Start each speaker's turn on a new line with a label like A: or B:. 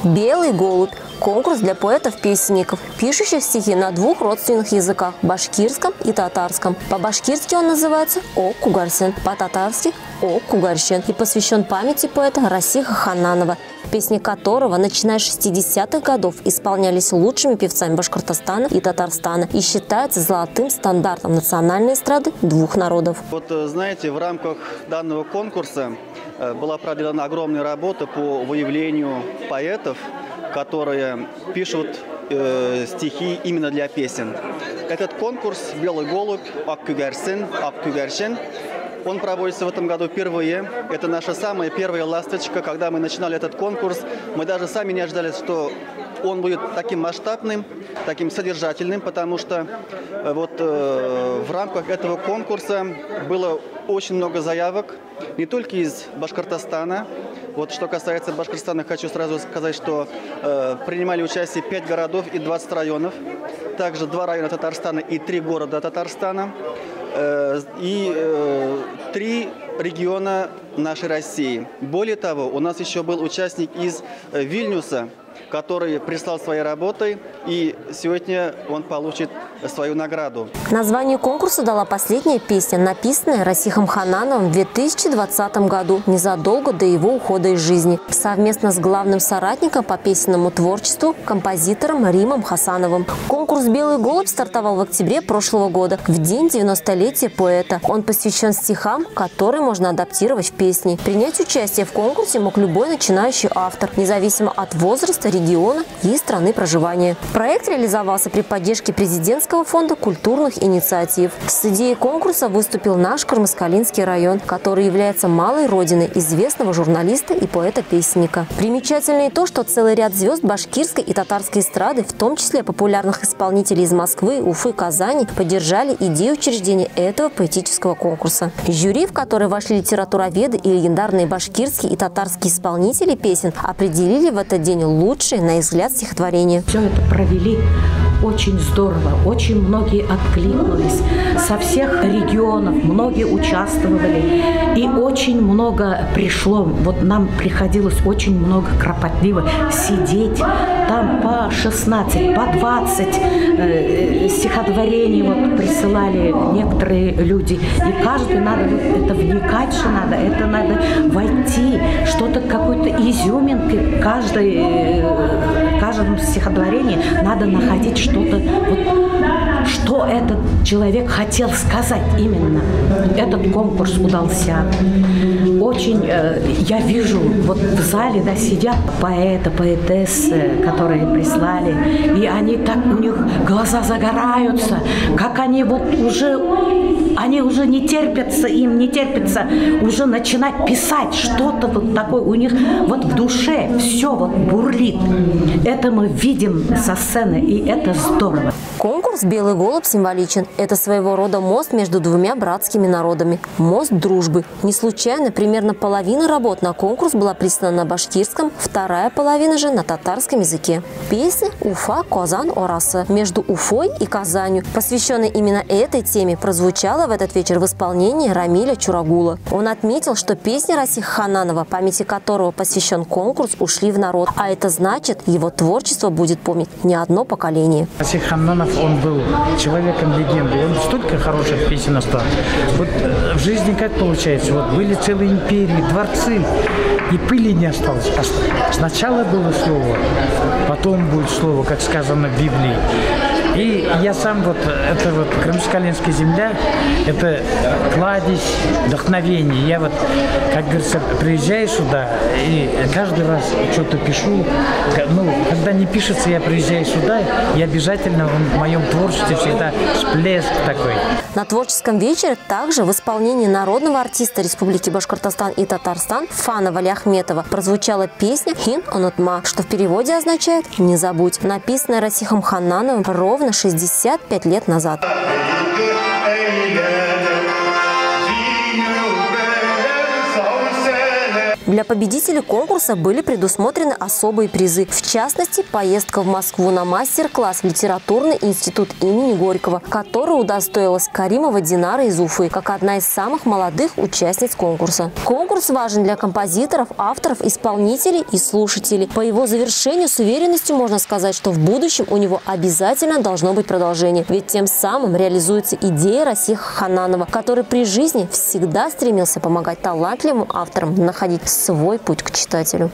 A: «Белый голубь» – конкурс для поэтов-песенников, пишущих стихи на двух родственных языках – башкирском и татарском. По-башкирски он называется «О Кугарсен», по-татарски «О Кугарщен» и посвящен памяти поэта Расиха Хананова, песни которого, начиная с 60-х годов, исполнялись лучшими певцами Башкортостана и Татарстана и считается золотым стандартом национальной эстрады двух народов.
B: Вот знаете, в рамках данного конкурса была проделана огромная работа по выявлению поэтов, которые пишут стихи именно для песен. Этот конкурс «Белый голубь», «Ак Кугарсен», он проводится в этом году впервые. Это наша самая первая ласточка. Когда мы начинали этот конкурс, мы даже сами не ожидали, что он будет таким масштабным, таким содержательным, потому что в рамках этого конкурса было очень много заявок, не только из Башкортостана. Что касается Башкортостана, хочу сразу сказать, что принимали участие 5 городов и 20 районов, также 2 района Татарстана и 3 города Татарстана, и 3 региона нашей России. Более того, у нас еще был участник из Вильнюса, который прислал своей работой, и сегодня он получит свою награду.
A: Название конкурса дала последняя песня, написанная Расихом Ханановым в 2020 году, незадолго до его ухода из жизни, совместно с главным соратником по песенному творчеству, композитором Римом Хасановым. Конкурс «Белый голубь» стартовал в октябре прошлого года, в день 90-летия поэта. Он посвящен стихам, которые можно адаптировать в песни. Принять участие в конкурсе мог любой начинающий автор, независимо от возраста, региона и страны проживания. Проект реализовался при поддержке президентского фонда культурных инициатив. С идеей конкурса выступил наш Кармаскалинский район, который является малой родиной известного журналиста и поэта-песенника. Примечательно и то, что целый ряд звезд башкирской и татарской эстрады, в том числе популярных исполнителей из Москвы, Уфы, Казани, поддержали идею учреждения этого поэтического конкурса. Жюри, в которое вошли литературоведы и легендарные башкирские и татарские исполнители песен, определили в этот день лучшие, на их взгляд, стихотворения.
C: Все это провели очень здорово, очень многие откликнулись, со всех регионов многие участвовали, и очень много пришло, нам приходилось очень много кропотливо сидеть, там по 16, по 20 стихотворений присылали некоторые люди, и каждый надо это вникать, что надо, это надо войти, что-то какой-то изюминкой, каждому стихотворении надо находить что-то, что этот человек хотел сказать именно. Этот конкурс удался. Очень, я вижу, в зале сидят поэты, поэтессы, которые прислали, и они так, у них глаза загораются, как они они уже не терпятся уже начинать писать что-то такое, у них в душе все бурлит. Это мы видим со сцены, и это здорово.
A: Конкурс «Белый голубь» символичен. Это своего рода мост между двумя братскими народами. Мост дружбы. Не случайно примерно половина работ на конкурс была прислана на башкирском, вторая половина же на татарском языке. Песня «Уфа, Казан, Орасы» между Уфой и Казанью, посвященная именно этой теме, прозвучала в этот вечер в исполнении Рамиля Чурагула. Он отметил, что песни Расиха Хананова, памяти которого посвящен конкурс, ушли в народ. А это значит, его творчество будет помнить не одно поколение.
D: Расих Хананов, он был человеком-легендой. Он столько хороших песен оставил. В жизни как получается? Были целые империи, дворцы, и пыли не осталось. Сначала было слово, потом будет слово, как сказано в Библии. И я сам это Кармаскалинская земля, это кладезь вдохновения. Я как говорится, приезжаю сюда и каждый раз что-то пишу. Когда не пишется, я приезжаю сюда, и обязательно в моем творчестве всегда всплеск такой.
A: На творческом вечере также в исполнении народного артиста Республики Башкортостан и Татарстан Фана Валиахметова прозвучала песня «Хин онутма», что в переводе означает «не забудь», написанная Расихом Ханановым ровно 65 лет назад. Для победителей конкурса были предусмотрены особые призы. В частности, поездка в Москву на мастер-класс в литературный институт имени Горького, который удостоилась Каримова Динара из Уфы, как одна из самых молодых участниц конкурса. Конкурс важен для композиторов, авторов, исполнителей и слушателей. По его завершению с уверенностью можно сказать, что в будущем у него обязательно должно быть продолжение. Ведь тем самым реализуется идея Расиха Хананова, который при жизни всегда стремился помогать талантливым авторам находить свой путь к читателю.